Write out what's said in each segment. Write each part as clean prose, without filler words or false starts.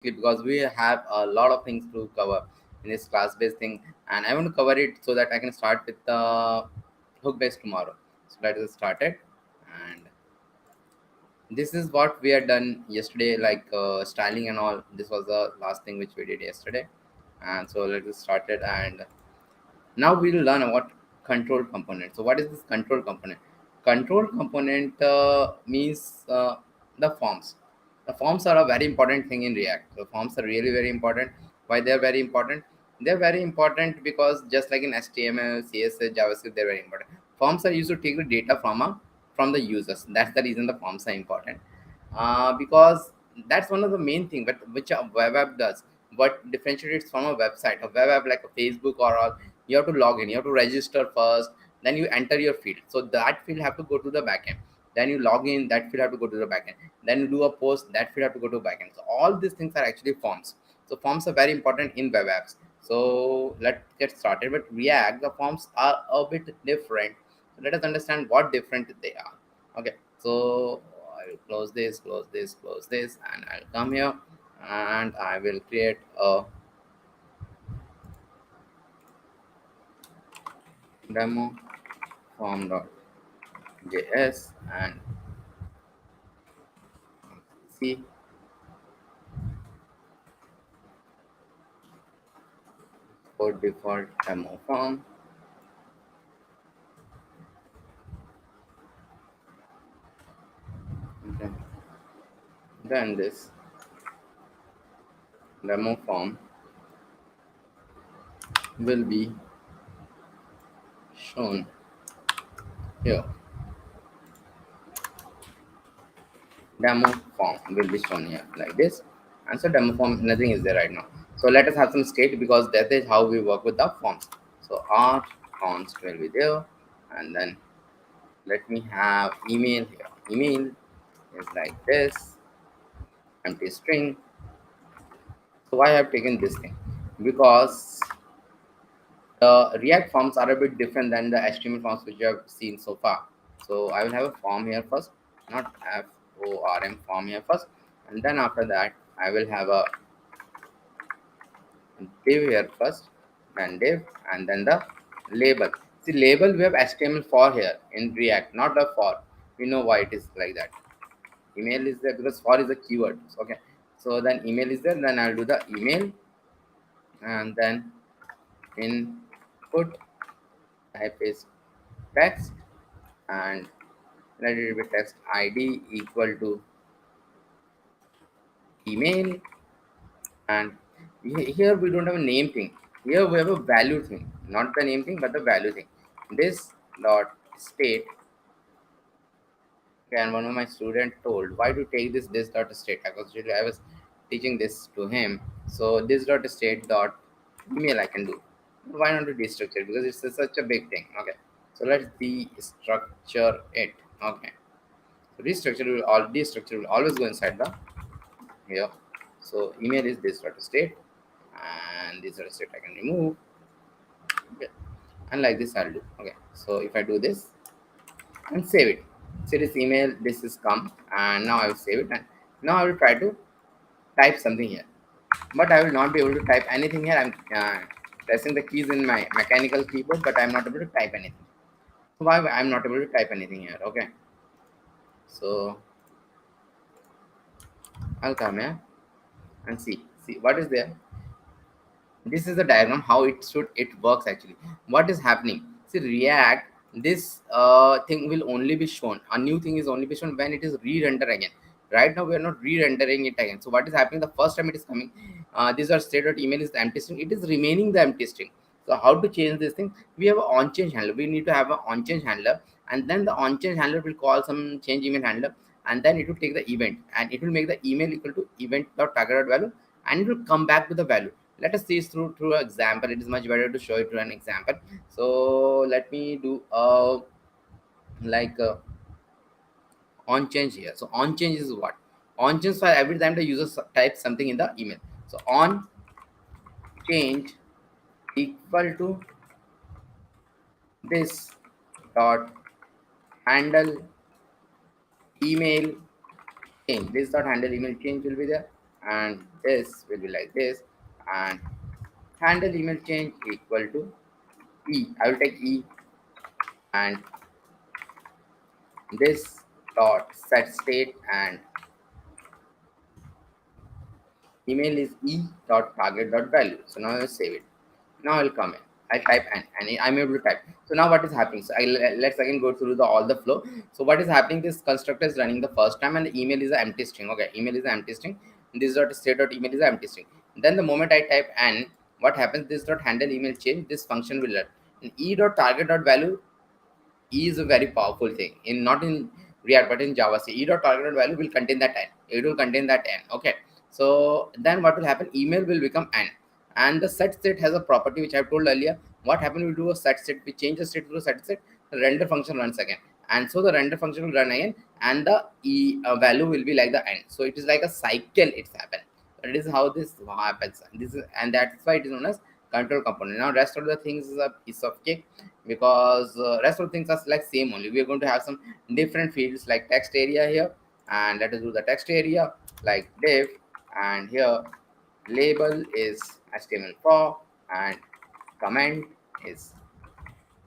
because we have a lot of things to cover in this class-based thing, and I want to cover it so that I can start with the hook-based tomorrow. So let us start it, and this is what we had done yesterday, like styling and all. This was the last thing which we did yesterday, and so let us start it. And now we'll learn about control component. So what is this control component? Control component means the forms. The forms are a very important thing in React. The forms are really very important. Why they are very important? They're very important because just like in HTML, CSS, JavaScript, they're very important. Forms are used to take the data from the users. That's the reason the forms are important. Because that's one of the main thing, but which a web app does. What differentiates from a website, a web app like a Facebook or all, you have to log in, you have to register first, then you enter your field. So that field have to go to the backend. Then you log in, that field have to go to the backend. Then you do a post, that field have to go to backend. So all these things are actually forms. So forms are very important in web apps. So let's get started. But React, the forms are a bit different. So let us understand what different they are. Okay, so I will close this, and I'll come here and I will create a demo form.js and see for default demo form. Okay. Then this demo form will be shown here. Demo form will be shown here like this. And so demo form, nothing is there right now. So let us have some state because that is how we work with the forms. So our const will be there, and then let me have email here. Email is like this, empty string. So why I have taken this thing? Because the React forms are a bit different than the HTML forms which you have seen so far. So I will have a form here first, not form form here first, and then after that I will have a div here first, then div, and then the label. See, label we have HTML for here in React, not the for. We know why it is like that. Email is there because for is a keyword. Okay, so then email is there. Then I'll do the email, and then input type is text, and let it be text ID equal to email. And here we don't have a name thing. Here we have a value thing, not the name thing, but the value thing. This dot state. Okay, and one of my student told, why to take this dot state? I was teaching this to him. So this dot state dot email I can do. Why not to destructure? Because it's such a big thing. Okay, so let's destructure it. Okay, so destructure will always go inside the here. So email is this dot state, and this dot state I can remove. Okay, and like this I'll do. Okay, so if I do this and save it, say this email, this is come, and now I will save it, and now I will try to type something here, but I will not be able to type anything here. I'm pressing the keys in my mechanical keyboard, but I'm not able to type anything. So why I'm not able to type anything here? Okay, so I'll come here and see what is there. This is the diagram how it works actually. What is happening? See, React, this thing will only be shown, a new thing is only be shown when it is re-render again. Right now we are not re-rendering it again. So what is happening, the first time it is coming, these are state.email is the empty string, it is remaining the empty string. So how to change this thing? We have an on change handler, we need to have an on change handler, and then the on change handler will call some change email handler, and then it will take the event, and it will make the email equal to event.target.value, and it will come back with the value. Let us see this through an example. It is much better to show it through an example. So let me do like on change here. So on change is what? On change for every time the user types something in the email. So on change equal to this dot handle email change. This dot handle email change will be there. and this will be like this, and handle email change equal to e. I will take e, and this dot set state, and email is e dot target dot value. So now I'll save it. Now I'll come in. I type and I'm able to type. So now what is happening? So let's again go through the all the flow. So what is happening? This constructor is running the first time, and the email is an empty string. Okay, email is an empty string. This dot state dot email is an empty string. Then the moment I type n, what happens? This dot handle email change. This function will run. And e dot target dot value is a very powerful thing in not in React but in Java. C e dot target value will contain that n. It will contain that n. Okay. So then what will happen? Email will become n, and the set state has a property which I have told earlier. What happened? We do a set state. We change the state to a set state. The render function runs again, and so the render function will run again, and the value will be like the n. So it is like a cycle. It's happened. That is how this happens. This is, and that's why it is known as control component. Now rest of the things is a piece of cake, because rest of the things are like same only. We are going to have some different fields like text area here, and let us do the text area like div, and here label is HTML4, and comment is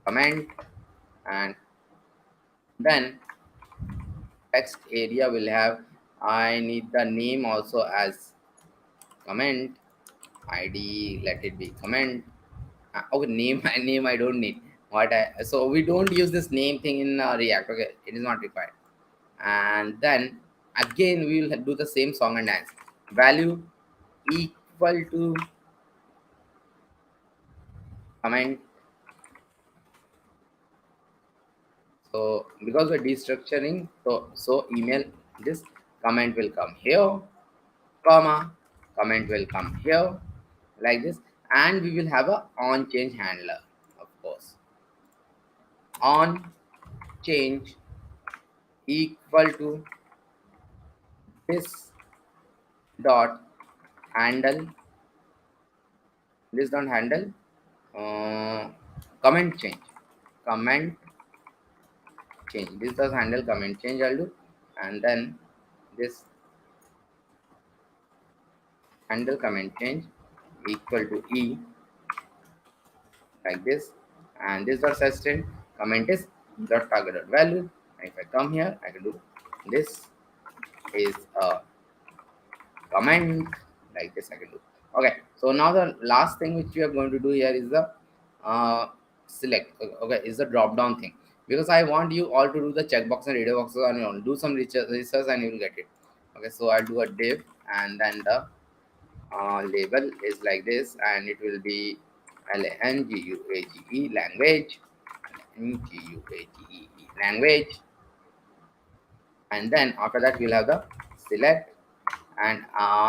comment, and then text area will have, I need the name also as comment, id let it be comment. Okay, name I don't need. So we don't use this name thing in React. Okay, it is not required. And then again we will do the same song and dance. Value equal to comment. So because we're destructuring, so email, this comment will come here, comma, comment will come here, like this, and we will have a on change handler, of course. On change equal to this dot handle, this dot handle uh, comment change, comment change, this does handle comment change. I'll do, and then this handle comment change equal to e, like this, and this dot set string comment is dot target dot value. And if I come here, I can do this is a comment, like this I can do. Okay, so now the last thing which we are going to do here is the select. Okay, is the drop down thing, because I want you all to do the checkbox and radio boxes on your own. Do some research and you will get it. Okay, so I'll do a div, and then the label is like this, and it will be LANGUAGE language, LANGUAGE language, and then after that we'll have the select, and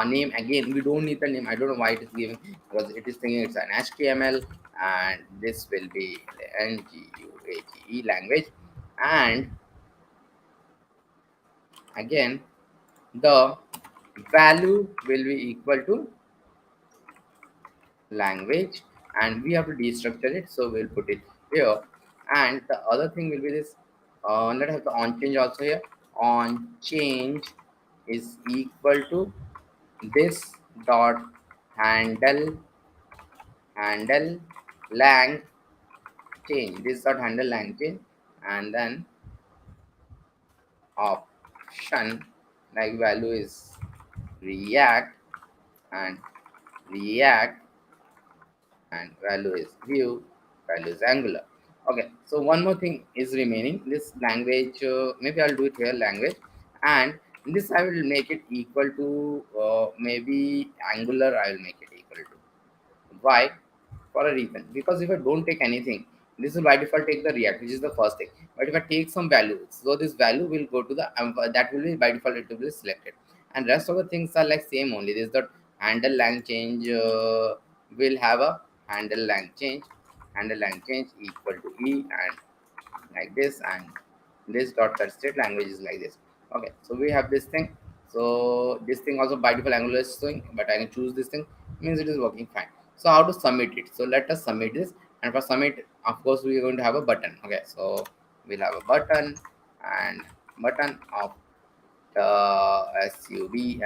name again we don't need the name. I don't know why it is given, because it is thinking it's an HTML, and this will be LANGUAGE language, and again the value will be equal to language, and we have to destructure it, so we'll put it here. And the other thing will be this, let's have the on change also here. On change is equal to this dot handle lang change, this dot handle lang change, and then option, like value is react, and react, and value is view, value is angular. Okay, so one more thing is remaining, this language, maybe I'll do it here, language, and this I will make it equal to maybe angular, I will make it equal to. Why? For a reason, because if I don't take anything, this will by default take the react, which is the first thing. But if I take some value, so this value will go to the that will be by default, it will be selected, and rest of the things are like same only. This the handle lang change will have a handle lang change, handle lang change equal to e, and like this, and this dot set state language is like this. Okay, so we have this thing. So this thing also by default angular is showing, but I can choose this thing, means it is working fine. So how to submit it? So let us submit this, and for submit, of course we are going to have a button. Okay, so we'll have a button, and button of submit,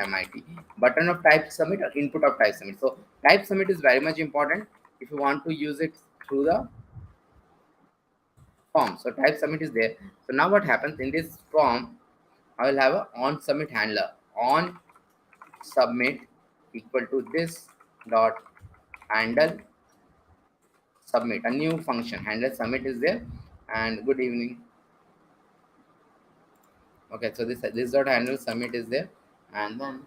button of type submit or input of type submit. So type submit is very much important if you want to use it through the form. So type submit is there. So now what happens in this form, I will have a on submit handler. On submit equal to this dot handle submit, a new function handle submit is there. And good evening. Okay, so this dot handle submit is there. And then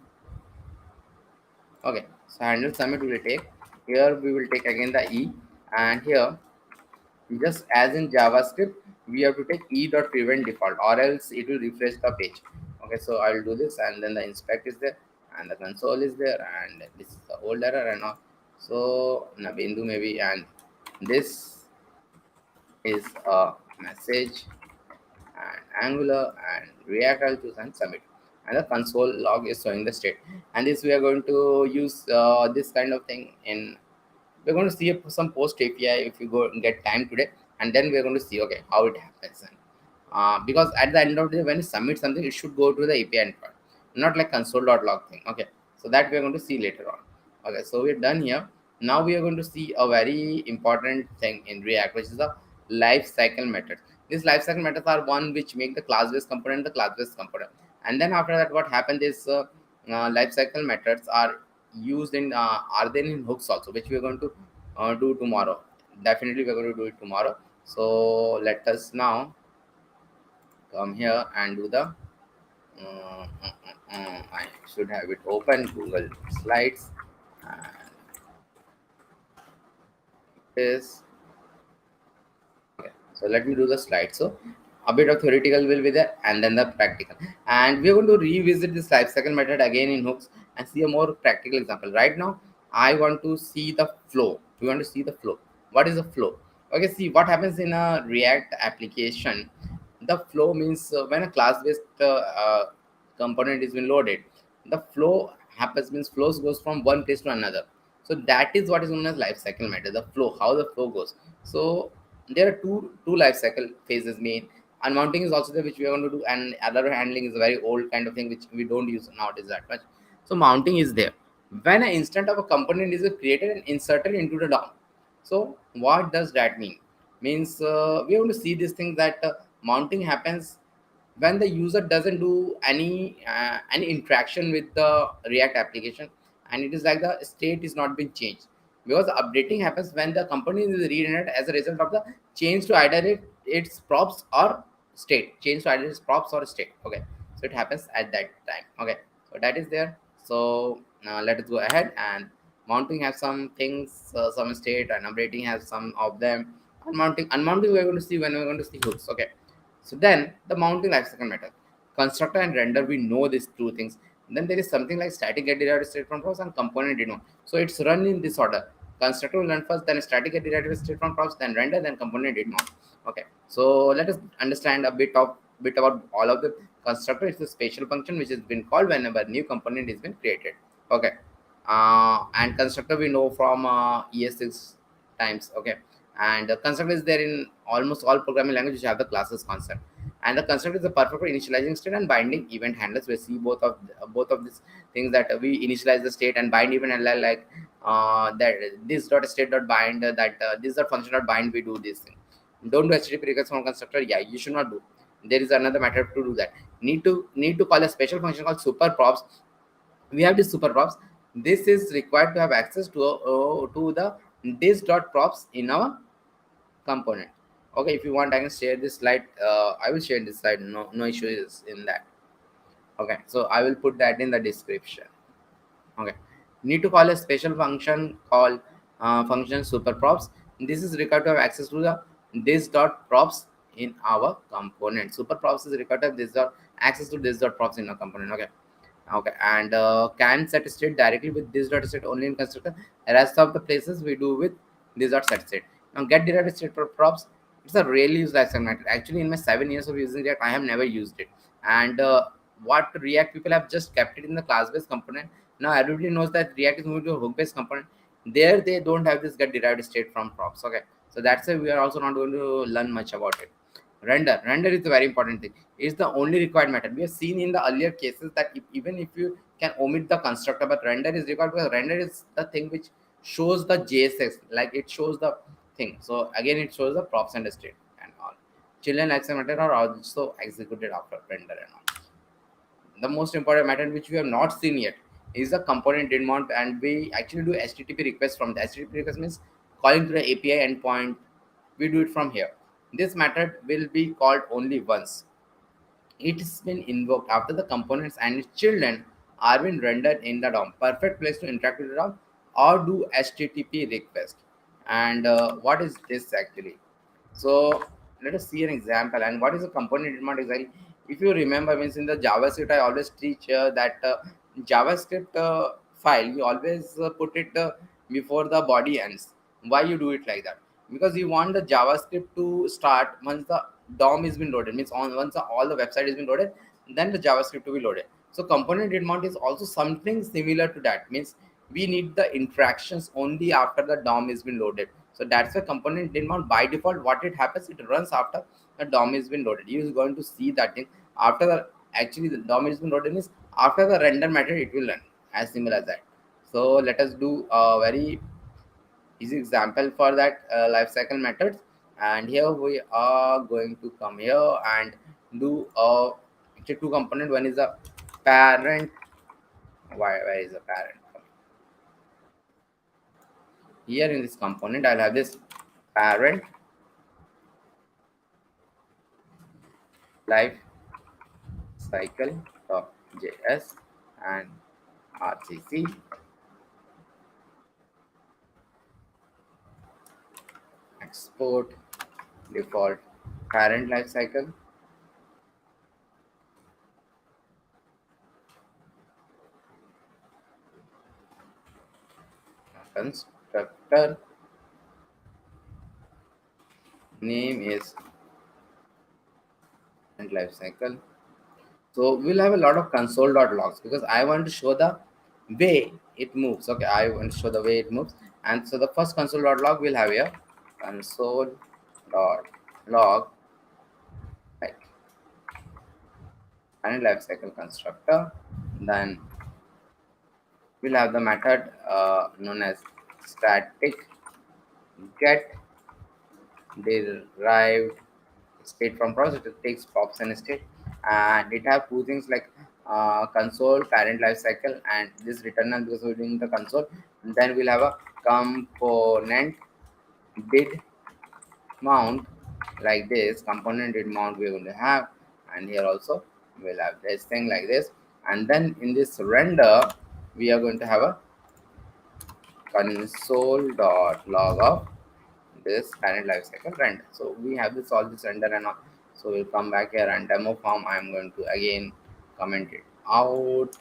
okay, so handle submit will take, here we will take again the e, and here just as in JavaScript we have to take e dot prevent default, or else it will refresh the page. Okay, so I will do this, and then the inspect is there, and the console is there, and this is the old error and all. So Nabindu maybe, and this is a message and Angular and React. I'll choose and submit, and the console log is showing the state. And this we are going to use this kind of thing in, we're going to see some post API if you go and get time today, and then we're going to see okay how it happens. And because at the end of the day when you submit something, it should go to the API endpoint, not like console.log thing. Okay, so that we're going to see later on. Okay, so we're done here. Now we are going to see a very important thing in React, which is the lifecycle methods. These lifecycle methods are one which make the class-based component the class-based component, and then after that what happens is lifecycle methods are used in are there in hooks also, which we are going to do tomorrow. Definitely we're going to do it tomorrow. So let us now come here and do the I should have it open, Google Slides, and this. Okay, so let me do the slide. So a bit of theoretical will be there, and then the practical. And we're going to revisit this lifecycle method again in hooks and see a more practical example. Right now, I want to see the flow. We want to see the flow. What is the flow? Okay, see what happens in a React application. The flow means when a class-based component is been loaded, the flow happens means flows goes from one place to another. So that is what is known as lifecycle method. The flow, how the flow goes. So there are two life cycle phases main. Unmounting is also there, which we are going to do, and other handling is a very old kind of thing which we don't use nowadays that much. So mounting is there when an instant of a component is created and inserted into the DOM. So what does that mean? Means we are going to see this thing that mounting happens when the user doesn't do any interaction with the React application, and it is like the state is not being changed, because the updating happens when the component is rendered as a result of the change to either its props or state, change to either its props or state. Okay, so it happens at that time. Okay, so that is there. So now let us go ahead, and mounting has some things, some state, and updating has some of them. Unmounting we're going to see when we're going to see hooks. Okay, so then the mounting lifecycle method, constructor and render, we know these two things. Then there is something like static get derived state from props and component did not. So it's run in this order. Constructor will run first, then static get derived state from props, then render, then component did not. Okay. So let us understand a bit about all of the constructor. It's a special function which has been called whenever new component is been created. Okay. And constructor we know from ES6 times. Okay. And the constructor is there in almost all programming languages which have the classes concept. And the constructor is the perfect for initializing state and binding event handlers. We see both of these things, that we initialize the state and bind event handler, like that this dot state dot bind, that this dot function dot bind. We do this thing. Don't do HTTP request from constructor. Yeah, you should not do. There is another method to do that. Need to call a special function called super props. We have this super props. This is required to have access to the this dot props in our component. Okay, if you want I can share this slide. I will share this slide, no issues in that. Okay, so I will put that in the description. Okay, need to call a special function called function super props. This is required to have access to the this dot props in our component. Super props is required to have this dot access to this dot props in our component. Okay, and can set state directly with this dot state only in constructor. Rest of the places we do with this dot set state. Now get derived state for props. It's a really used lifecycle method. Actually, in my 7 years of using React, I have never used it. And what React people have just kept it in the class-based component. Now everybody knows that React is moving to a hook-based component. There they don't have this get derived state from props. Okay, so that's why we are also not going to learn much about it. Render is a very important thing. It's the only required method. We have seen in the earlier cases that even if you can omit the constructor, but render is required because render is the thing which shows the JSX, like it shows the thing. So again, it shows the props and state and all. Children access method are also executed after render and all. The most important method which we have not seen yet is the component did mount, and we actually do HTTP request from the HTTP request means calling to the API endpoint. We do it from here. This method will be called only once. It's been invoked after the components and its children are been rendered in the DOM. Perfect place to interact with the DOM or do HTTP request. And what is this actually? So let us see an example. And what is a component demand exactly? If you remember, means in the JavaScript, I always teach that JavaScript file, you always put it before the body ends. Why you do it like that? Because you want the JavaScript to start once the DOM is been loaded. Means on once all the website has been loaded, then the JavaScript to be loaded. So component demand is also something similar to that. Means we need the interactions only after the DOM is been loaded. So that's why component demand by default, what it happens, it runs after the DOM has been loaded. You're going to see that thing after the actually the DOM has been loaded means after the render method it will run, as simple as that. So let us do a very easy example for that lifecycle methods. And here we are going to come here and do actually two component. One is a parent. Where is the parent? Here in this component, I'll have this parent life cycle.js and RCC export default parent lifecycle constructor name is parent lifecycle. So we'll have a lot of console.logs because I want to show the way it moves. Okay, I want to show the way it moves. And so the first console.log we'll have here console.log like parent lifecycle constructor. Then we'll have the method known as static get derived state from process. It takes props and state, and it have two things like console parent lifecycle and this return because we're doing the console. And then we'll have a component did mount like this. Component did mount we're going to have, and here also we'll have this thing like this. And then in this render we are going to have a console.log of this parent lifecycle render. So we have this all this render and all. So we'll come back here and demo form. I'm going to again comment it out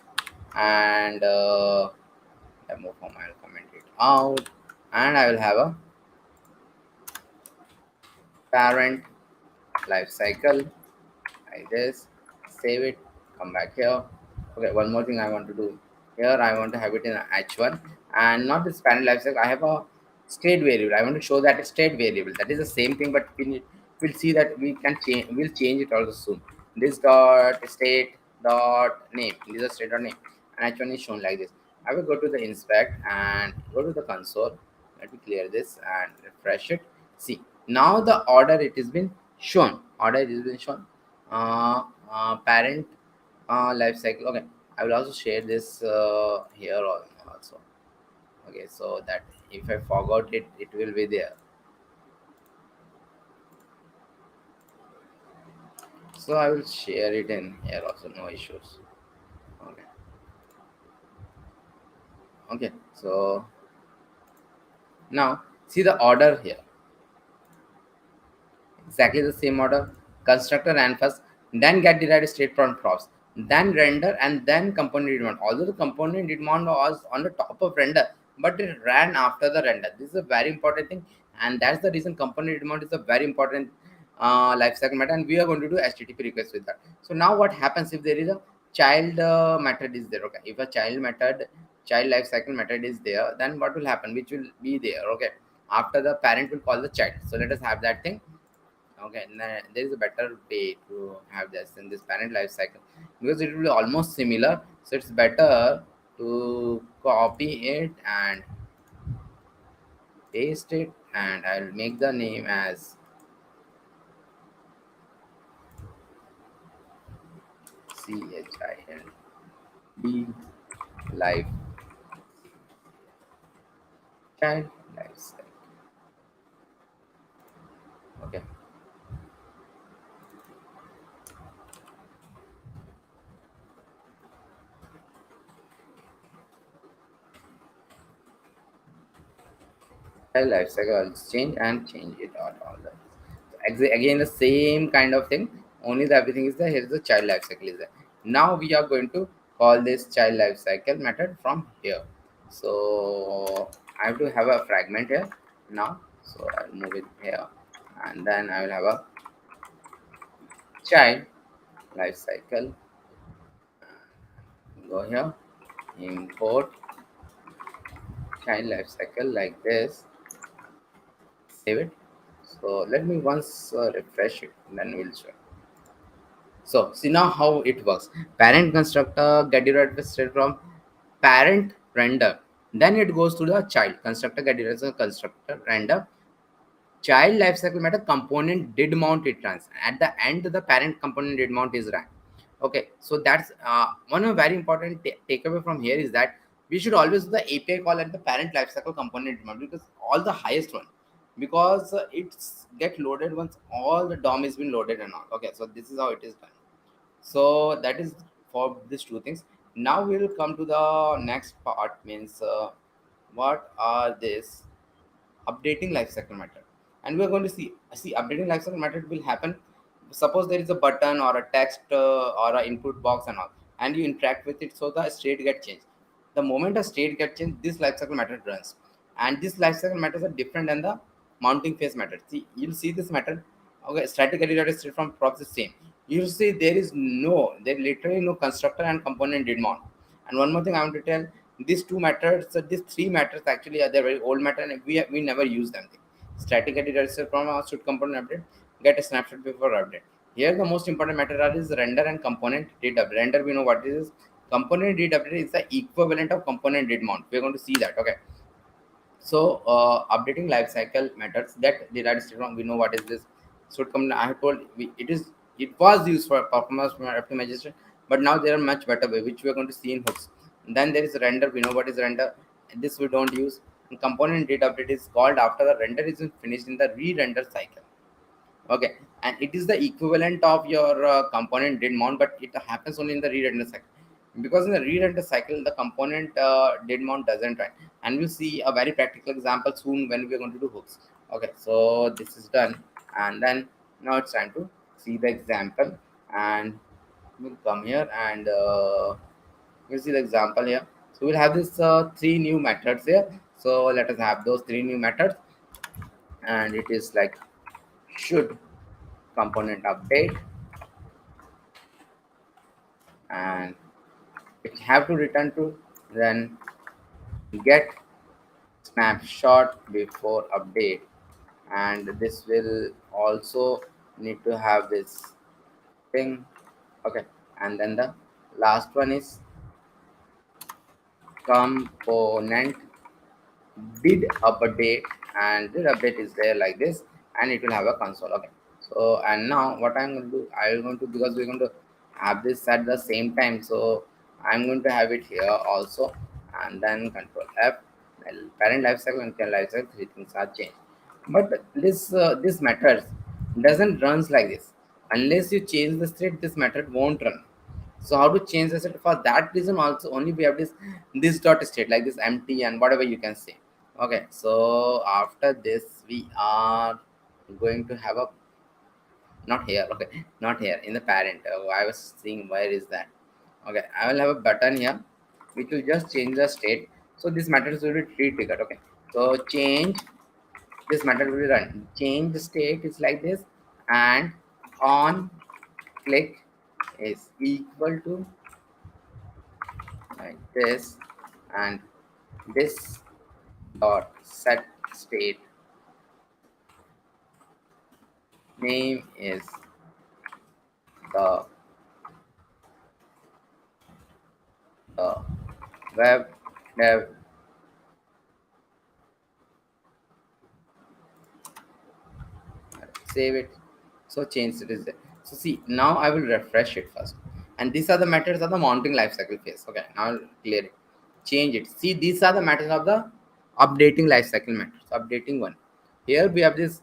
and demo form. I'll comment it out and I will have a parent lifecycle like this. Save it. Come back here. Okay, one more thing I want to do here. I want to have it in H1 and not this parent lifecycle. I have a state variable. I want to show that a state variable. That is the same thing, but we'll see that we can change. We'll change it also soon. This dot state dot name. This is a state dot name, and H1 is shown like this. I will go to the inspect and go to the console. Let me clear this and refresh it. See now the order it has been shown. Order it has been shown. Parent life cycle. Okay, I will also share this here also. Okay, so that if I forgot it, it will be there. So I will share it in here also, no issues. Okay. Okay, so now see the order here. Exactly the same order. Constructor ran first, then get derived state from props, then render, and then component demand. Although the component demand was on the top of render, but it ran after the render. This is a very important thing, and that's the reason component demand is a very important lifecycle method. And we are going to do HTTP request with that. So now what happens if there is a child method is there? Okay, if a child lifecycle method is there, then what will happen? Which will be there? Okay, after the parent will call the child. So let us have that thing Okay, there is a better way to have this in this parent life cycle, because it will be almost similar. So it's better to copy it and paste it, and I'll make the name as CHILD life child life cycle. Okay, child life cycle. I'll change it all that. Again, the same kind of thing, only the everything is there. Here is the child life cycle is there. Now we are going to call this child life cycle method from here. So I have to have a fragment here now, so I'll move it here, and then I will have a child life cycle. Go here, import child life cycle like this, save it. So let me once refresh it, then we'll show. So see now how it works. Parent constructor get derived straight from parent render. Then it goes to the child constructor get derived from constructor render. Child lifecycle method component did mount it runs. At the end, the parent component did mount is ran. Okay, so that's one of very important takeaway from here is that we should always do the API call at the parent lifecycle component did mount, because all the highest one, because it's get loaded once all the DOM is been loaded and all. Okay, so this is how it is done. So that is for these two things. Now we will come to the next part, means what are this updating lifecycle method, and we're going to see updating lifecycle method will happen. Suppose there is a button or a text or a input box and all, and you interact with it, so the state get changed. The moment a state get changed, this lifecycle method runs, and this lifecycle methods are different than the mounting phase method. See, you'll see this method. Okay, static data state from props is same. You'll see there literally no constructor and component did mount. And one more thing I want to tell, these two methods, these three methods actually are they're very old method, and we never use them. Static data set from a should component update, get a snapshot before update. Here the most important method are is render and component did update. Render we know what it is. Component did update is the equivalent of component did mount. We're going to see that. Okay. So updating lifecycle methods that derived state from we know what is this. Should come. I have told it was used for performance optimization, but now there are much better way which we are going to see in hooks. Then there is render. We know what is render. This we don't use. And component data update is called after the render is finished in the re-render cycle. Okay, and it is the equivalent of your component did mount, but it happens only in the re-render cycle, because in the re-render cycle the component did mount doesn't run, and we'll see a very practical example soon when we're going to do hooks. Okay, so this is done, and then now it's time to see the example, and we'll come here and we'll see the example here. So we'll have this three new methods here. So let us have those three new methods, and it is like should component update, and it have to return to, then get snapshot before update, and this will also need to have this thing. Okay, and then the last one is component did update, and did update is there like this, and it will have a console. Okay, so and now what I'm going to do, I'm going to, because we're going to have this at the same time, so I'm going to have it here also, and then control F. Well, parent lifecycle and child lifecycle, three things are changed, but this method doesn't runs like this. Unless you change the state, this method won't run. So how to change the state? For that reason also only we have this dot state like this empty and whatever you can say. Okay, so after this we are going to have a, not here. Okay, not here in the parent. I was seeing where is that. Okay, I will have a button here which will just change the state. So this method will be triggered. Okay, so change, this method will be run. Change the state is like this, and on click is equal to like this, and this dot set state name is the the web dev. Save it. So change it is there. So see, now I will refresh it first, and these are the methods of the mounting lifecycle phase. Okay, now I'll clear it, change it. See, these are the methods of the updating lifecycle methods. Updating one, here we have this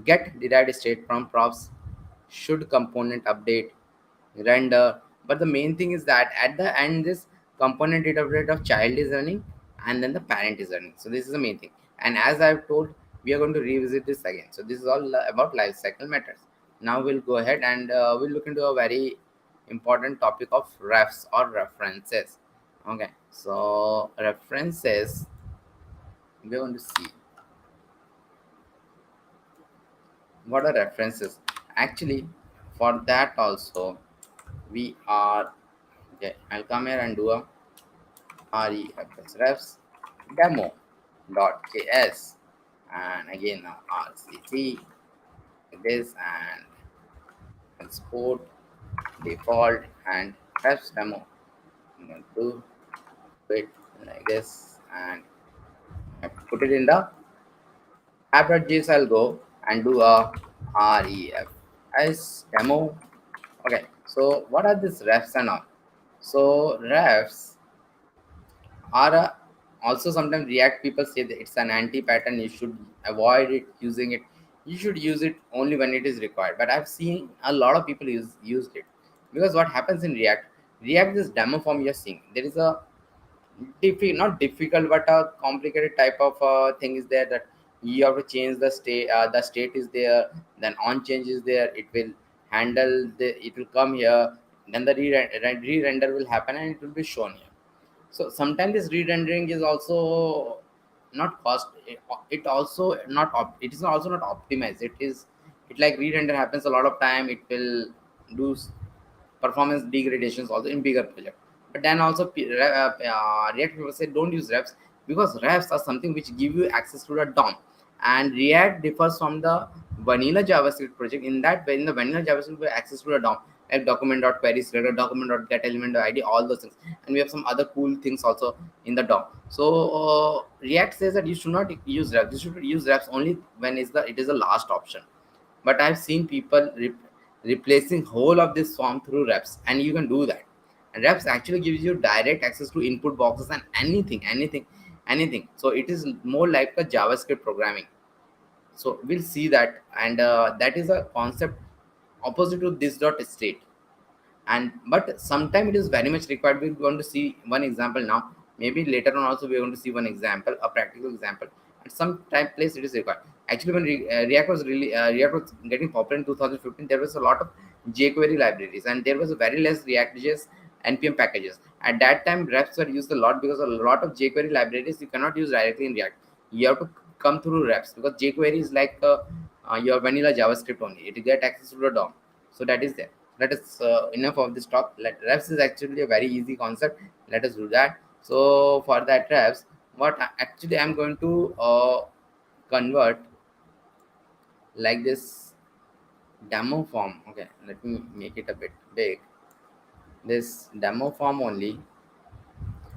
get derived state from props, should component update, render. But the main thing is that at the end, this component data update of child is running, and then the parent is running. So this is the main thing. And as I've told, we are going to revisit this again. So this is all about life cycle methods. Now we'll go ahead and we'll look into a very important topic of refs or references. Okay, so references, we're going to see what are references. Actually, for that also, we are okay. I'll come here and do a refs demo.js, and again rct this, and export default and refs demo. I'm going to do it like this, and I put it in the app.js. I'll go and do a refs demo. Okay, so what are these refs and all? So refs are also sometimes React people say that it's an anti-pattern. You should avoid it, using it. You should use it only when it is required. But I've seen a lot of people used it, because what happens in React, this demo form you're seeing, there is a not difficult but a complicated type of thing is there, that you have to change the state. The state is there, then on change is there. It will it will come here, then the re-render will happen and it will be shown here. So sometimes this re-rendering is also not cost. It also not it is also not optimized. It like re-render happens a lot of time. It will do performance degradations also in bigger project. But then also React people say don't use refs, because refs are something which give you access to the DOM, and React differs from the vanilla JavaScript project in that when the vanilla JavaScript we have access to the DOM, like document.query selector, document.getElement.id, all those things, and we have some other cool things also in the DOM. So React says that you should not use refs. You should use refs only when it is the last option. But I've seen people replacing whole of this form through reps, and you can do that. And reps actually gives you direct access to input boxes and anything. So it is more like a JavaScript programming. So we'll see that, and that is a concept opposite to this dot state. And but sometime it is very much required. We're going to see one example now. Maybe later on also we're going to see one example, a practical example. At some time place it is required. Actually, when React was getting popular in 2015, there was a lot of jQuery libraries, and there was a very less ReactJS npm packages. At that time, refs were used a lot, because a lot of jQuery libraries you cannot use directly in React. You have to come through refs, because jQuery is like your vanilla JavaScript only. It get access to the DOM. So that is there. Let us enough of this talk. Refs is actually a very easy concept. Let us do that. So for that refs, what actually I'm going to convert like this demo form. Okay, let me make it a bit big. This demo form only,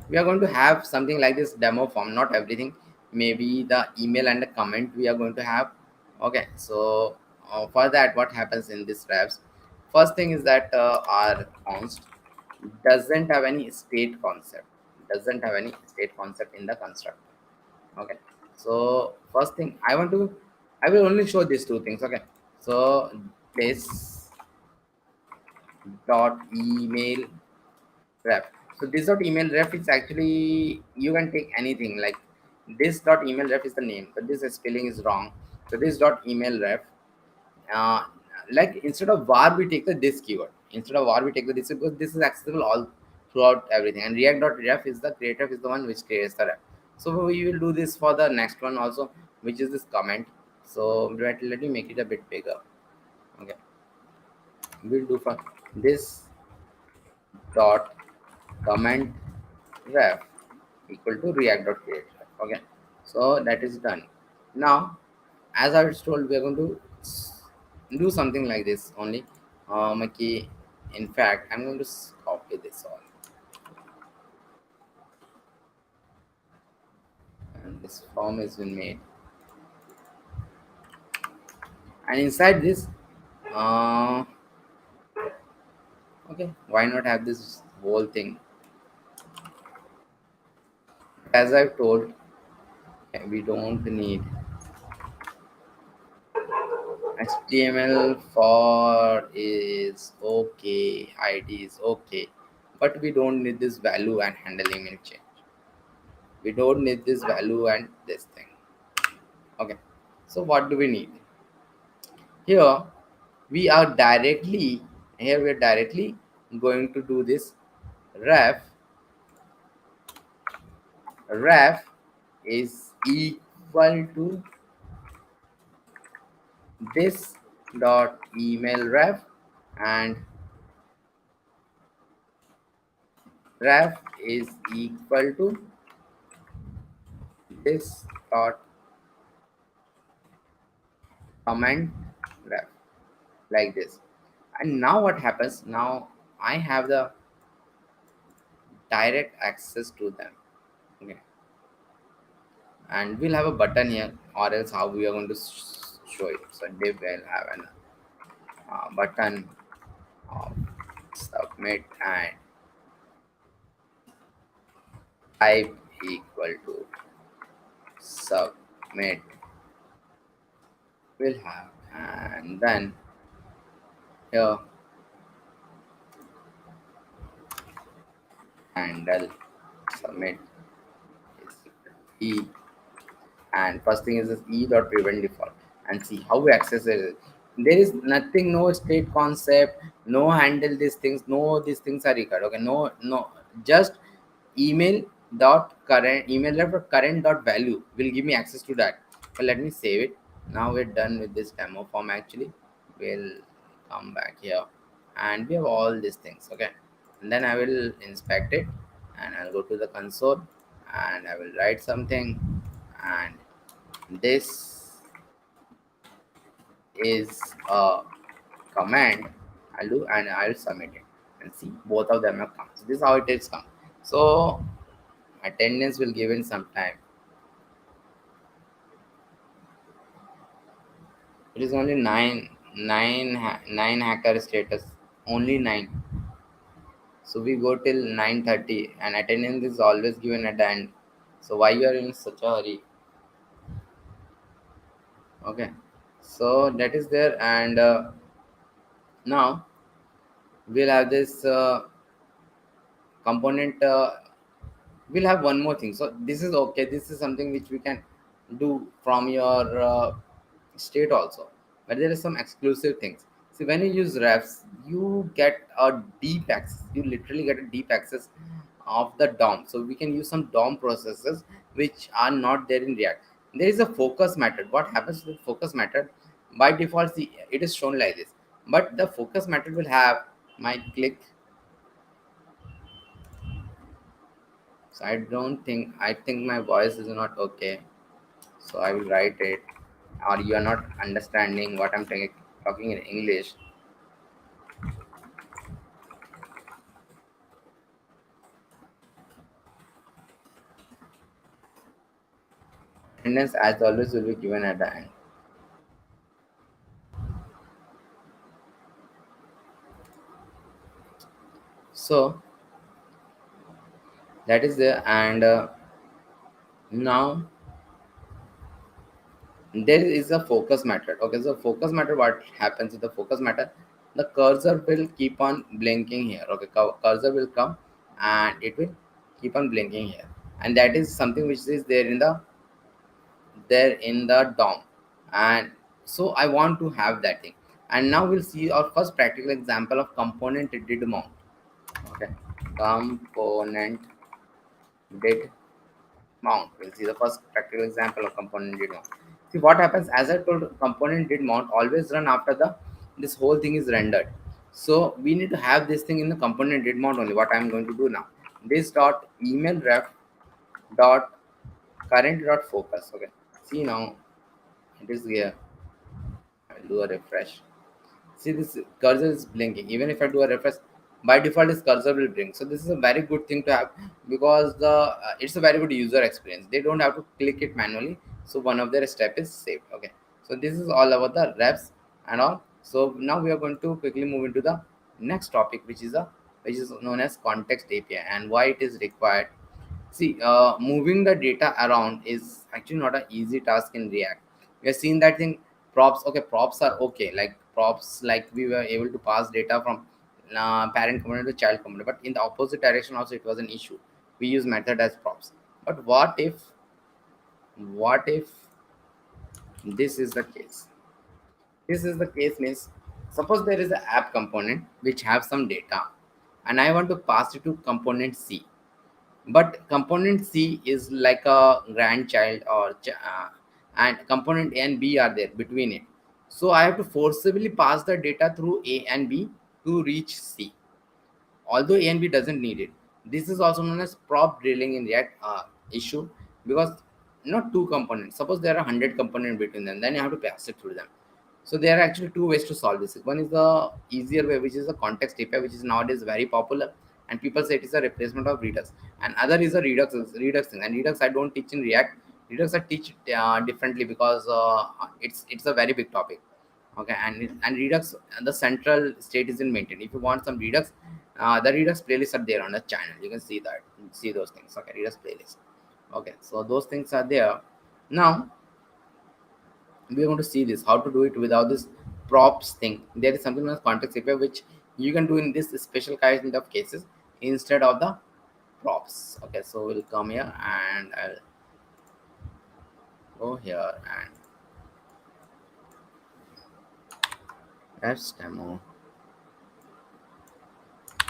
we are going to have something like this demo form, not everything. Maybe the email and the comment we are going to have. Okay, so for that, what happens in this refs, first thing is that our const doesn't have any state concept, in the constructor. Okay, so first thing I will only show these two things. Okay, so this dot email ref. So this dot email ref is actually, you can take anything, like this dot email ref is the name, but this spelling is wrong. So this dot email ref, uh, like instead of var we take the this keyword. Instead of var we take the this, because this is accessible all throughout everything. And react dot ref is the creator, is the one which creates the ref. So we will do this for the next one also, which is this comment. So let me make it a bit bigger. Okay, we'll do for this dot comment ref equal to react.create. Okay, so that is done. Now, as I was told, we are going to do something like this only. My key, in fact, I'm going to copy this all, and this form has been made. And inside this, uh, okay, why not have this whole thing? As I've told, we don't need HTML for is okay, ID is okay, but we don't need this value and handling and change. We don't need this value and this thing. Okay, so what do we need? Here we are directly here we are directly going to do this ref. Ref is equal to this dot email ref, and ref is equal to this dot comment ref, like this. And now what happens? Now I have the direct access to them. Okay, and we'll have a button here, or else how we are going to show it. So div will have an button of submit and type equal to submit will have, and then here handle submit is e, and first thing is this e dot prevent default, and see how we access it. There is nothing, no state concept, no handle these things, no these things are required. Okay, no, just email dot current email dot current dot value will give me access to that. But let me save it. Now we're done with this demo form. Actually, we'll come back here, and we have all these things. Okay, and then I will inspect it, and I'll go to the console, and I will write something, and this is a command I'll do, and I'll submit it, and see both of them have come. So this is how it is come. So attendance will give in some time. It is only nine hacker status, only 9. So we go till 9:30, and attendance is always given at the end. So why you are in such a hurry? Okay, so that is there, and now we'll have this component. We'll have one more thing. So this is okay. This is something which we can do from your state also, but there is some exclusive things. See, when you use refs, you get a deep access. You literally get a deep access of the DOM. So we can use some DOM processes which are not there in React. There is a focus method. What happens with focus method? By default, see, it is shown like this, but the focus method will have my click. So I think my voice is not okay. So I will write it, or you are not understanding what I'm talking in English. Attendance as always will be given at the end. So that is there, and now there is a focus method. Okay, so focus method, what happens with the focus method? The cursor will keep on blinking here. Okay, cursor will come, and it will keep on blinking here, and that is something which is there in the DOM. And so I want to have that thing. And now we'll see our first practical example of component did mount. Okay, component did mount. We'll see the first practical example of component did mount. See what happens, as I told, component did mount always run after the this whole thing is rendered. So we need to have this thing in the component did mount only. What I'm going to do now, this dot email ref dot current dot focus. Okay, see now it is here. I'll do a refresh. See, this cursor is blinking. Even if I do a refresh, by default, this cursor will blink. So this is a very good thing to have because the it's a very good user experience. They don't have to click it manually. So one of their step is saved. Okay. So this is all about the reps and all. So now we are going to quickly move into the next topic, which is known as context API and why it is required. See, moving the data around is actually not an easy task in React. We have seen that thing props. Okay, props are okay. Like props, like we were able to pass data from parent component to child component. But in the opposite direction, also it was an issue. We use method as props. But what if this is the case? This is the case means suppose there is an app component which have some data, and I want to pass it to component C, but component C is like a grandchild and component A and B are there between it. So I have to forcibly pass the data through A and B to reach C, although A and B doesn't need it. This is also known as prop drilling in React issue, because not two components. Suppose there are 100 components between them, then you have to pass it through them. So there are actually two ways to solve this. One is the easier way, which is the context API, which is nowadays very popular, and people say it is a replacement of Redux. And other is a Redux thing. And Redux I don't teach in React. Redux I teach differently because it's a very big topic. Okay, and Redux, the central state is in maintain. If you want some Redux, the Redux playlists are there on the channel. You can see that, see those things. Okay, Redux playlist. Okay, so those things are there. Now we are going to see this how to do it without this props thing. There is something as context API which you can do in this special kind of cases instead of the props. Okay, so we'll come here and I'll go here and apps demo,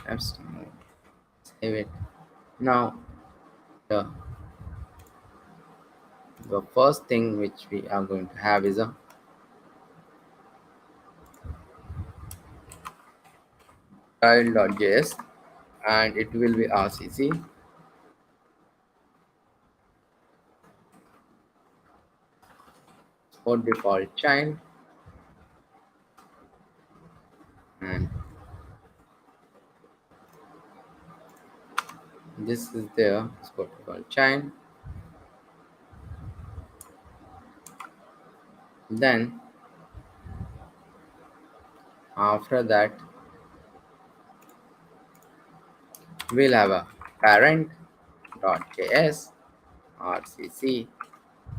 apps demo, save it. Now the the first thing which we are going to have is a style.js, and it will be RCC for default child, and this is there for default child. Then after that we'll have a parent.js, RCC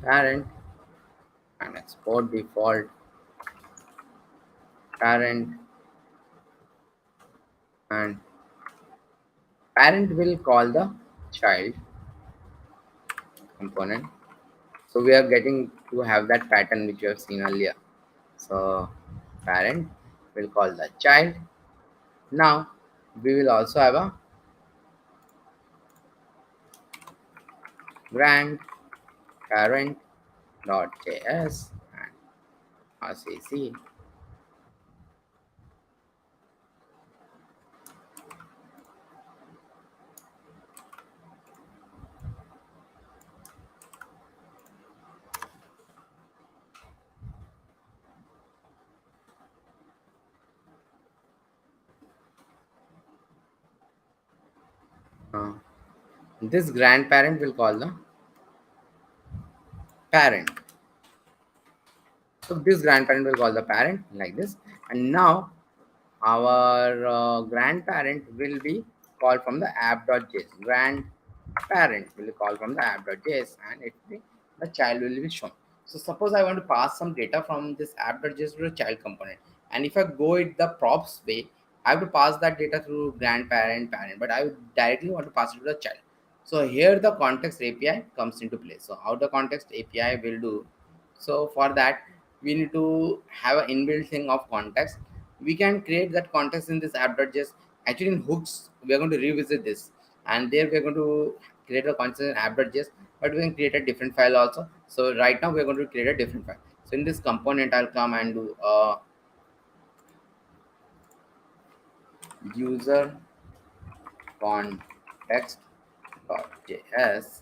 parent, and export default parent, and parent will call the child component. So we are getting to have that pattern which you have seen earlier. So parent will call the child. Now we will also have a grand parent.js and RCC. This grandparent will call the parent. So this grandparent will call the parent like this, and now our grandparent will be called from the app.js. Grandparent will be called from the app.js, and the child will be shown. So suppose I want to pass some data from this app.js to the child component, and if I go it the props way, I have to pass that data through grandparent parent, but I would directly want to pass it to the child. So here the context API comes into play. So how the context API will do? So for that we need to have an inbuilt thing of context. We can create that context in this app.js. Actually in hooks we are going to revisit this, and there we are going to create a context in app.js, but we can create a different file also. So right now we are going to create a different file. So in this component I'll come and do user context.js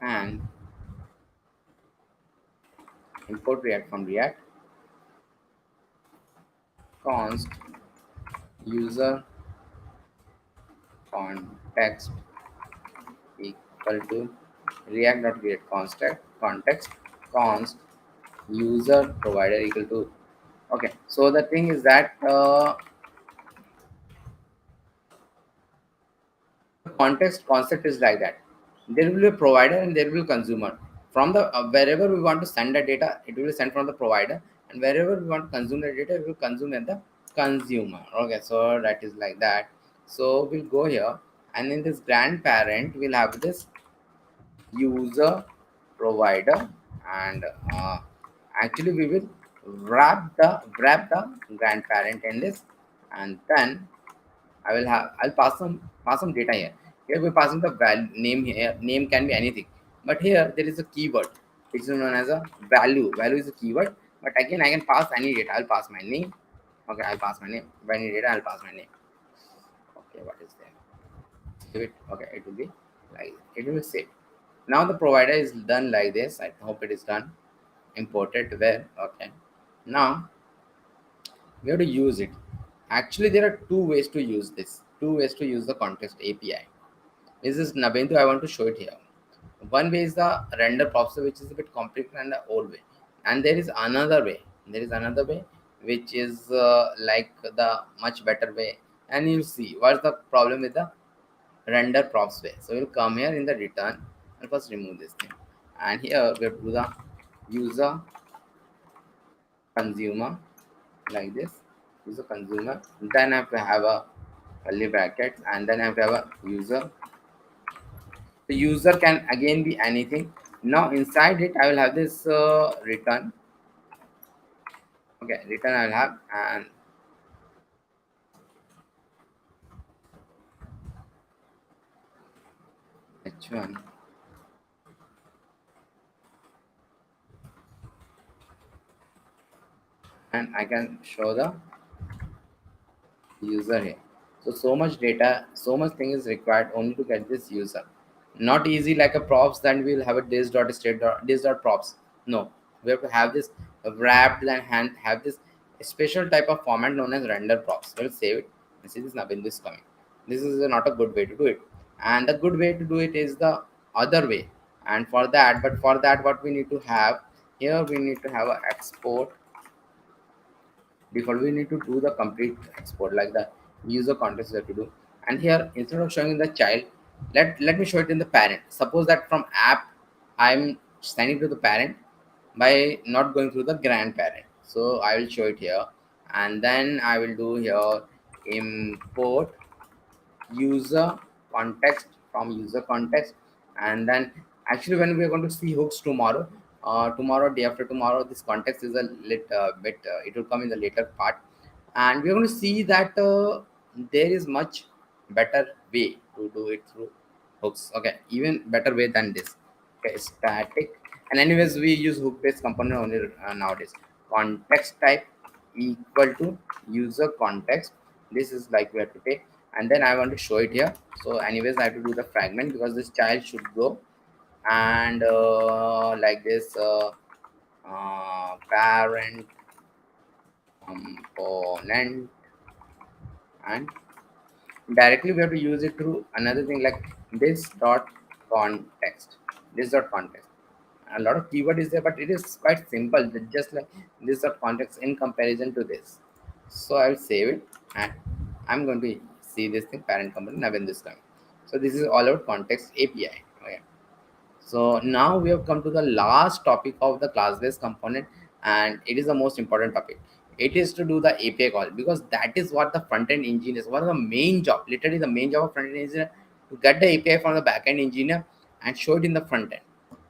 and import react from react const user context equal to react.create context const user provider equal to. Okay, so the thing is that context concept is like that. There will be a provider and there will be a consumer. From the wherever we want to send the data, it will be sent from the provider, and wherever we want to consume the data, it will consume at the consumer. Okay, so that is like that. So we'll go here, and in this grandparent, we'll have this user provider, and actually we will wrap the grandparent in this, and then I'll pass some data here. Here we're passing the name here. Name can be anything, but here there is a keyword which is known as a value. Value is a keyword, but again I can pass any data. I'll pass my name. Okay, I'll pass my name. Any data, I'll pass my name. Okay, what is there? Save it. Okay, it will be like it will be saved. Now the provider is done like this. I hope it is done. Imported where? Okay. Now we have to use it. Actually, there are two ways to use this. Two ways to use the context API. This is Nabindu. I want to show it here. One way is the render process, which is a bit complicated and the old way. And there is another way. There is another way, which is like the much better way. And you'll see what's the problem with the render props way. So we'll come here in the return. I'll first remove this thing. And here we have to do the user consumer like this. User consumer. Then I have to have a curly brackets, and then I have to have a user. The user can again be anything. Now inside it, I will have this return. Okay, return I will have, and h1, and I can show the user here. So much data, so much thing is required only to get this user. Not easy like a props. Then we'll have a this dot props. No, we have to have this wrapped and have this special type of format known as render props. We'll save it and see this Nabindu is coming. This is not a good way to do it, and the good way to do it is the other way. And for that, what we need to have here, we need to have a export default. We need to do the complete export like the user context we have to do. And here, instead of showing in the child, let me show it in the parent. Suppose that from app I'm sending to the parent by not going through the grandparent. So I will show it here, and then I will do here import user context from user context. And then actually when we are going to see hooks tomorrow, tomorrow, day after tomorrow, this context is a bit it will come in the later part, and we're going to see that there is much better way to do it through hooks. Okay, even better way than this. Okay, static, and anyways we use hook based component only nowadays. Context type equal to user context. This is like we have to take, and then I want to show it here. So anyways I have to do the fragment because this child should go, and like this parent component, and directly we have to use it through another thing like this dot context. This dot context, a lot of keyword is there, but it is quite simple, just like this dot context in comparison to this. So I'll save it, and I'm going to see this thing parent component now when this time. So this is all about context API. Okay. So now we have come to the last topic of the class-based component, and it is the most important topic. It is to do the API call, because that is what the front-end engineers, one of the main job, literally the main job of front-end engineer, to get the API from the back-end engineer and show it in the front end.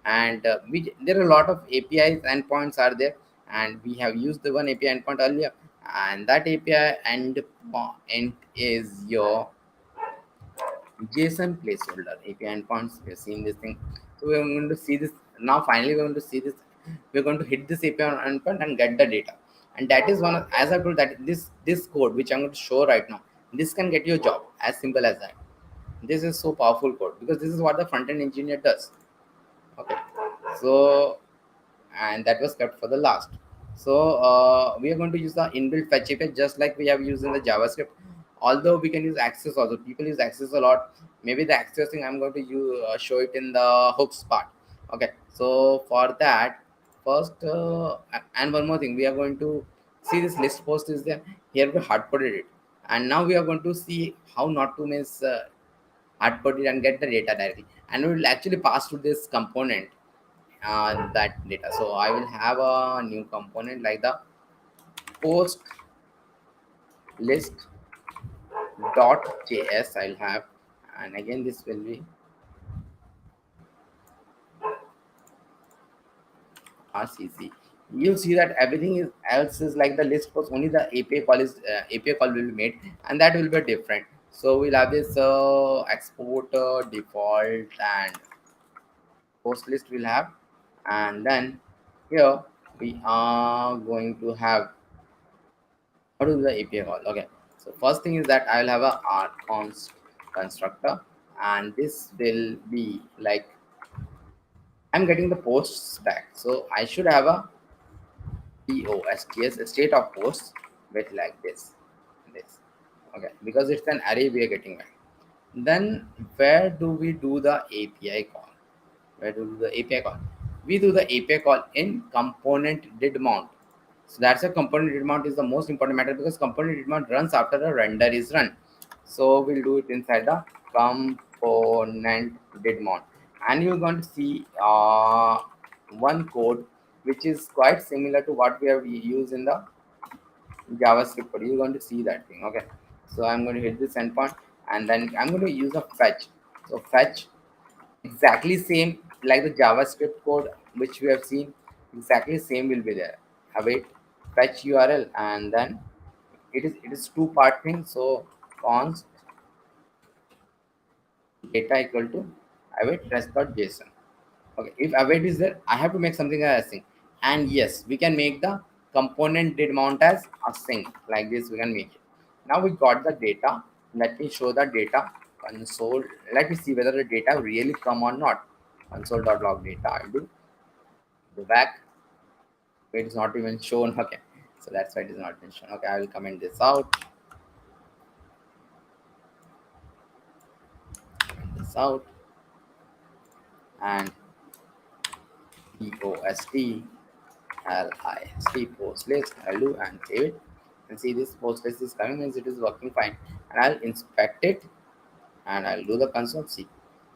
And there are a lot of APIs endpoints are there, and we have used the one API endpoint earlier, and that API endpoint is your JSON placeholder API endpoints. We have seen this thing. So we're going to see this now. Finally, we're going to see this. We're going to hit this API endpoint and get the data. And that is one of, as I told, that this code which I'm going to show right now, this can get you a job, as simple as that. This is so powerful code, because this is what the front end engineer does. Okay. So, and that was kept for the last. So we are going to use the inbuilt fetch API just like we have used in the JavaScript. Although we can use access also. People use access a lot. Maybe the access thing I'm going to show it in the hooks part. Okay. So for that, first and one more thing, we are going to see this list post is there. Here we hard coded it, and now we are going to see how not to miss hard code it and get the data directly, and we will actually pass to this component that data. So I will have a new component like the post list dot js I'll have, and again this will be rcc. You'll see that everything is else is like the list post, only the API call is API call will be made, and that will be different. So we'll have this export default and post list will have, and then here we are going to have how to do the API call. Okay, so first thing is that I will have a rconst constructor, and this will be like I'm getting the post stack. So I should have a POSTS, a state of posts with like this. Okay, because it's an array we are getting back. Then where do we do the API call? Where do we do the API call? We do the API call in component did mount. So that's a component did mount is the most important matter because component did mount runs after the render is run. So we'll do it inside the component did mount, and you're going to see one code which is quite similar to what we have used in the JavaScript code. You're going to see that thing. Okay, so I'm going to hit this endpoint, and then I'm going to use a fetch. So fetch exactly same like the JavaScript code which we have seen, exactly same will be there. Await fetch URL, and then it is two part thing. So const data equal to await rest.json. Okay, if await is there, I have to make something as a thing. And yes, we can make the component did mount as a thing like this. We can make it. Now we got the data. Let me show the data console. Let me see whether the data really come or not. Console.log data. I'll do go back. It is not even shown. Okay, so that's why it is not even shown. Okay, I will comment this out. Comment this out and POST post list. I'll do and save it, and see this post list is coming means it is working fine, and I'll inspect it, and I'll do the console. See,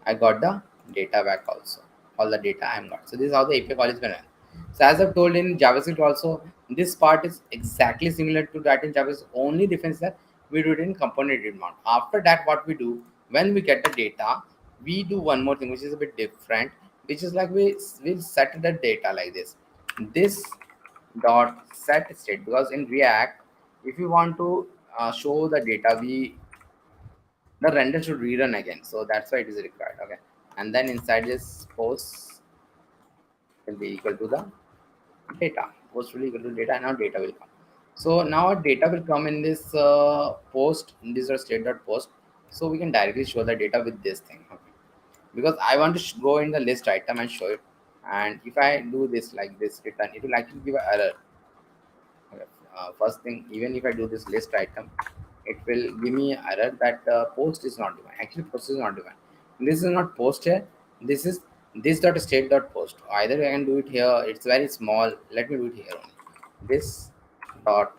I got the data back also, all the data I'm got. So this is how the API call is going to run. So as I've told in JavaScript also, this part is exactly similar to that in JavaScript. Only difference that we do it in component did mount. After that, what we do when we get the data, we do one more thing which is a bit different, which is like we will set the data like this. This dot set state, because in React, if you want to show the data, the render should rerun again. So that's why it is required. Okay, and then inside this post will be equal to the data. Post will be equal to data, and now data will come. So now our data will come in this post. In this state dot post. So we can directly show the data with this thing. Okay, because I want to go in the list item and show it. And if I do this like this return, it will actually give an error. Okay. First thing, even if I do this list item, it will give me an error that post is not defined. Actually, post is not defined. This is not post here. This is this dot state dot post. Either I can do it here. It's very small. Let me do it here only. This dot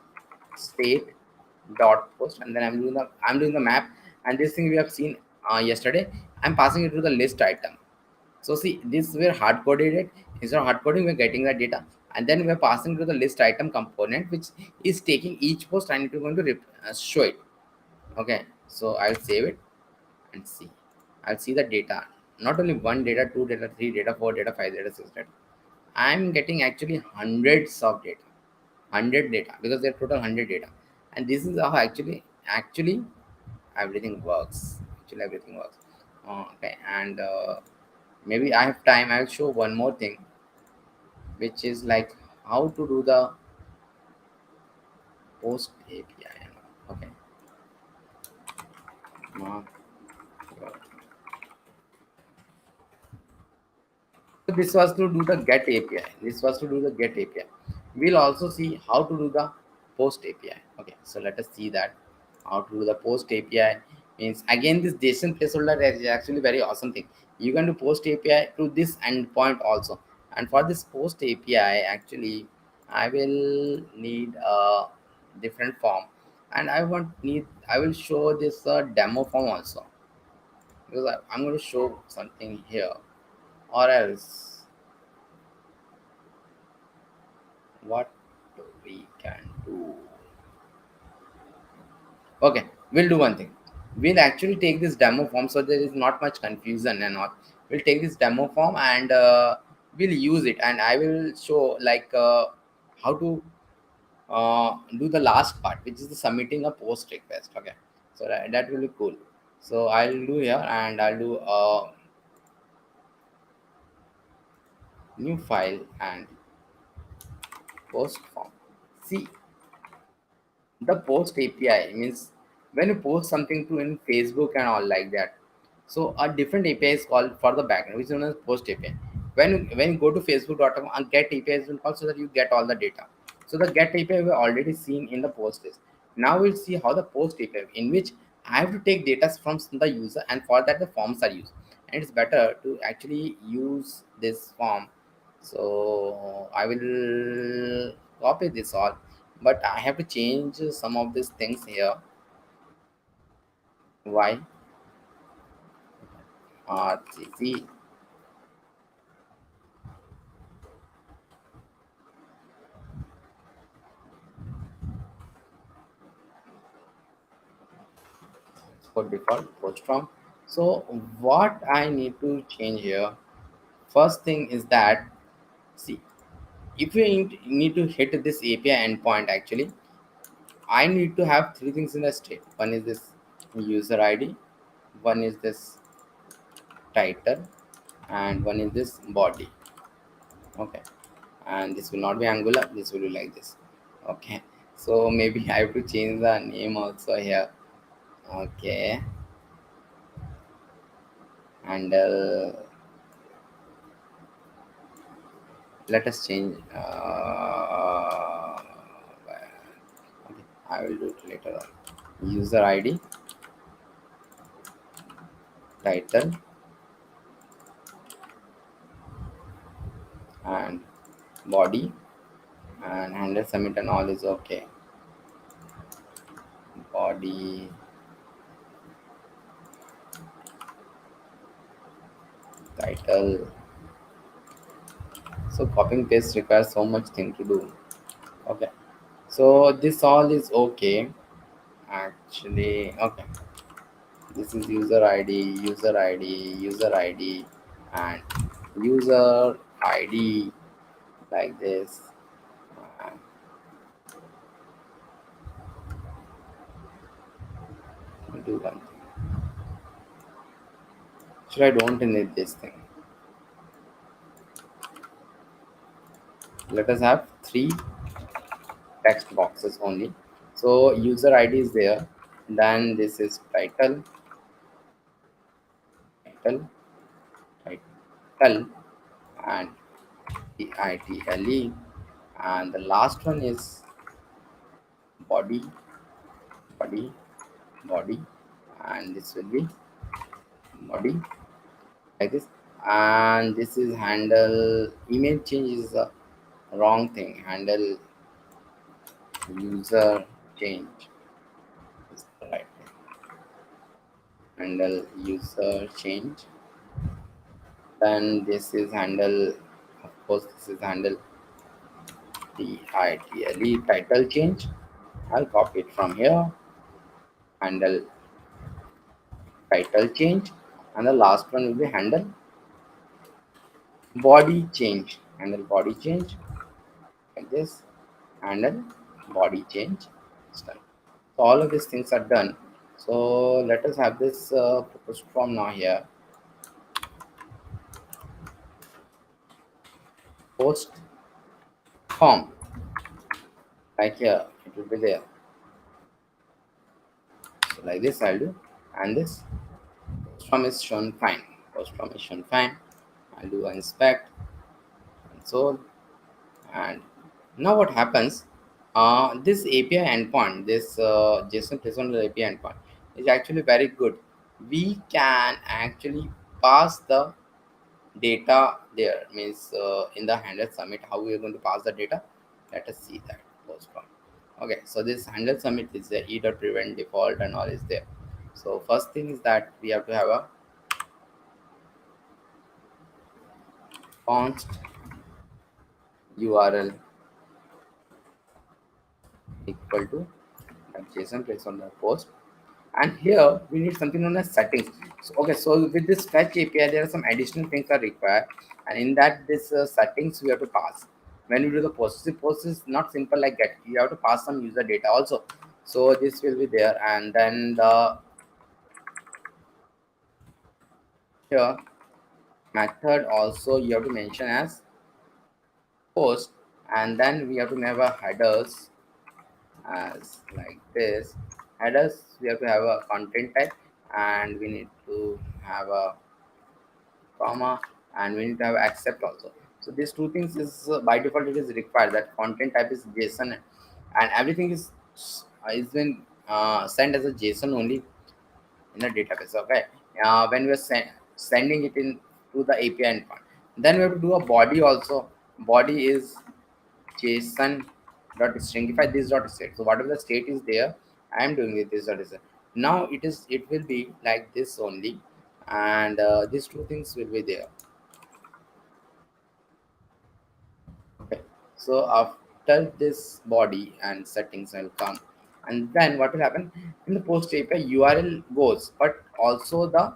state dot post, and then I'm doing the map. And this thing we have seen yesterday. I'm passing it to the list item. So see, this we're hard coded it. Instead of hard coding, we're getting the data, and then we're passing to the list item component, which is taking each post and it's going to show it. Okay, so I'll save it and see. I'll see the data. Not only one data, two data, three data, four data, five data, six data. I'm getting actually hundreds of data, 100 data, because they're total 100 data, and this is how actually everything works. Actually, everything works. Okay, and maybe I have time. I'll show one more thing, which is like how to do the post API. Okay. Uh, so this was to do the get API. This was to do the get API. We'll also see how to do the post API. Okay, so let us see that how to do the post API. Means again, this JSON placeholder is actually very awesome thing. You can do post API to this endpoint also. And for this post API, actually, I will need a different form, and I will show this demo form also, because I'm going to show something here, or else what we can do. Okay, we'll do one thing. We'll actually take this demo form so there is not much confusion and all. We'll take this demo form and we'll use it, and I will show like how to do the last part, which is the submitting a post request. Okay, so that will be cool. So I'll do here, and I'll do a new file and post form. See, the post API means when you post something to in Facebook and all like that. So a different API is called for the backend, which is known as post API. When you go to Facebook.com, and get API is called so that you get all the data. So the get API we already seen in the post list. Now we'll see how the post API, in which I have to take data from the user, and for that the forms are used. And it's better to actually use this form. So I will copy this all, but I have to change some of these things here. Why? RCC for default post from. So what I need to change here, first thing is that, see, if you need to hit this API endpoint, actually I need to have three things in the state. One is this user ID, one is this title, and one is this body. Okay, and this will not be Angular, this will be like this. Okay, so maybe I have to change the name also here. Okay, and let us change. Okay, I will do it later on. User ID, title, and body, and handle, submit, and all is okay. Body, title. So copying paste requires so much thing to do. Okay, so this all is okay. Actually, okay. This is user ID, user ID, user ID, and user ID, like this. And we'll do one thing. Should I don't need this thing? Let us have three text boxes only. So user ID is there. Then this is title, title, title, and title, and the last one is body, body, body, and this will be body, like this. And this is handle. Email change is the wrong thing. Handle user change is the right thing. Handle user change. Then this is handle. Of course, this is handle title, title change. I'll copy it from here. Handle title change, and the last one will be handle body change. Handle body change, like this. Handle body change. Style. So all of these things are done. So let us have this post form now here. Post form, like here, it will be there. So like this I'll do, and this post form is shown fine. Post form is shown fine. I'll do inspect console and Now what happens? This API endpoint, this JSON placeholder API endpoint, is actually very good. We can actually pass the data there. Means in the handle submit, how we are going to pass the data? Let us see that post from. Okay, so this handle submit is the e.prevent default and all is there. So first thing is that we have to have a const URL equal to JSON placeholder post. And here we need something known as settings. So, okay, so with this fetch API, there are some additional things are required, and in that this settings we have to pass. When we do the post, the post is not simple like get. You have to pass some user data also. So this will be there, and then the here method also you have to mention as post, and then we have to have a headers as like this. Headers we have to have a content type, and we need to have a comma, and we need to have accept also. So these two things is by default it is required that content type is JSON, and everything is been sent as a JSON only in the database. Okay, when we are sending it in to the API endpoint, then we have to do a body also. Body is JSON dot stringify this dot state. So whatever the state is there, I am doing it this dot state. Now it will be like this only, and these two things will be there. Okay, so after this body and settings will come, and then what will happen in the post API URL goes, but also the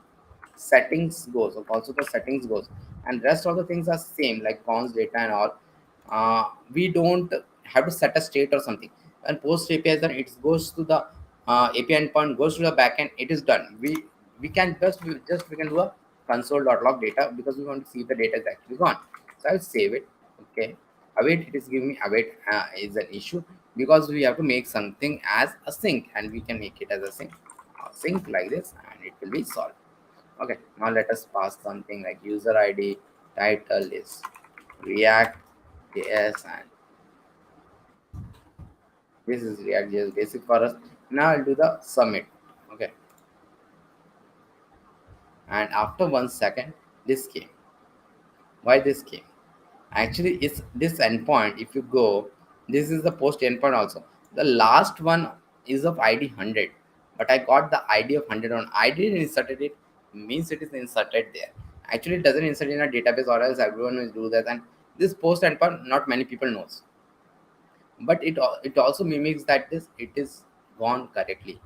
settings goes, also the settings goes, and rest of the things are same like cons data and all. We don't have to set a state or something. And post API then it goes to the API endpoint, goes to the backend. It is done. We can just we can do a console.log data because we want to see the data is actually gone. So I'll save it. Okay, await, it is giving me await is an issue because we have to make something as a sync, and we can make it as a sync like this, and it will be solved. Okay, now let us pass something like user ID, title is ReactJS, and this is ReactJS basic for us. Now I'll do the submit. Okay, and after 1 second, this came. Why this came? Actually it's this endpoint. If you go, this is the post endpoint also. The last one is of ID 100, but I got the ID of 100 on. I didn't inserted it, means it is inserted there. Actually it doesn't insert in a database, or else everyone will do that. And this post endpoint not many people knows, but it also mimics that this it is gone correctly.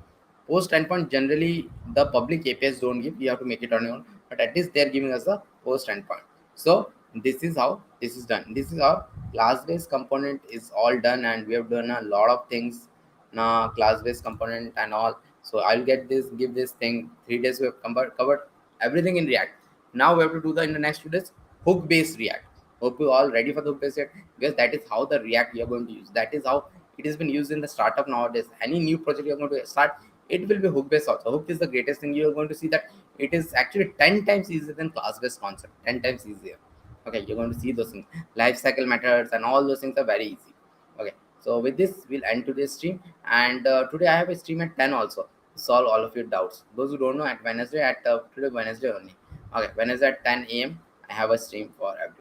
Post endpoint generally the public APIs don't give. You have to make it on your own, but at least they're giving us the post endpoint. So this is how this is done. This is how class based component is all done, and we have done a lot of things now class based component and all. So I'll get this give this thing 3 days. We have covered everything in React. Now we have to do the in the next 2 days hook based React. Hope you all ready for the hook based React, because that is how the React you are going to use. That is how it has been used in the startup nowadays. Any new project you are going to start, it will be hook based also. Hook is the greatest thing. You are going to see that it is actually 10 times easier than class based concept. 10 times easier. Okay, you're going to see those things. Lifecycle methods and all those things are very easy. Okay, so with this, we'll end today's stream. And today I have a stream at 10 also to solve all of your doubts. Those who don't know, at Wednesday, at today Wednesday only. Okay, Wednesday at 10 a.m. I have a stream for everyone.